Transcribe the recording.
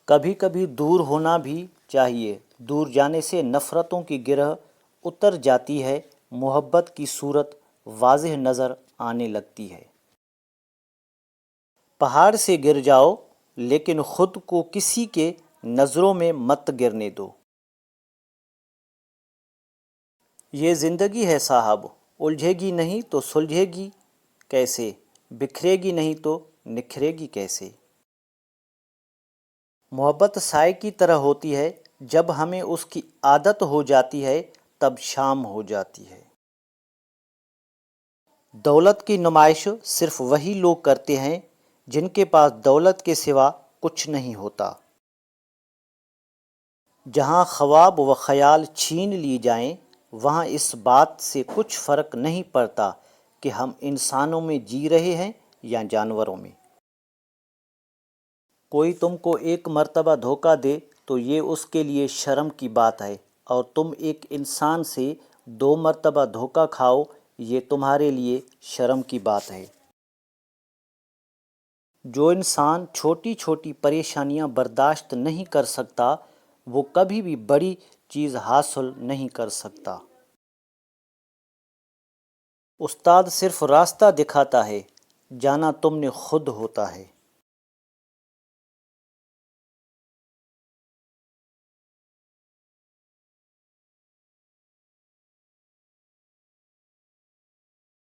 کبھی کبھی دور ہونا بھی چاہیے، دور جانے سے نفرتوں کی گرہ اتر جاتی ہے، محبت کی صورت واضح نظر آنے لگتی ہے۔ پہاڑ سے گر جاؤ لیکن خود کو کسی کے نظروں میں مت گرنے دو۔ یہ زندگی ہے صاحب، الجھے گی نہیں تو سلجھے گی کیسے، بکھرے گی نہیں تو نکھرے گی کیسے۔ محبت سائے کی طرح ہوتی ہے، جب ہمیں اس کی عادت ہو جاتی ہے تب شام ہو جاتی ہے۔ دولت کی نمائش صرف وہی لوگ کرتے ہیں جن کے پاس دولت کے سوا کچھ نہیں ہوتا۔ جہاں خواب و خیال چھین لی جائیں وہاں اس بات سے کچھ فرق نہیں پڑتا کہ ہم انسانوں میں جی رہے ہیں یا جانوروں میں۔ کوئی تم کو ایک مرتبہ دھوکہ دے تو یہ اس کے لیے شرم کی بات ہے، اور تم ایک انسان سے 2 مرتبہ دھوکہ کھاؤ یہ تمہارے لیے شرم کی بات ہے۔ جو انسان چھوٹی چھوٹی پریشانیاں برداشت نہیں کر سکتا وہ کبھی بھی بڑی چیز حاصل نہیں کر سکتا۔ استاد صرف راستہ دکھاتا ہے، جانا تم نے خود ہوتا ہے۔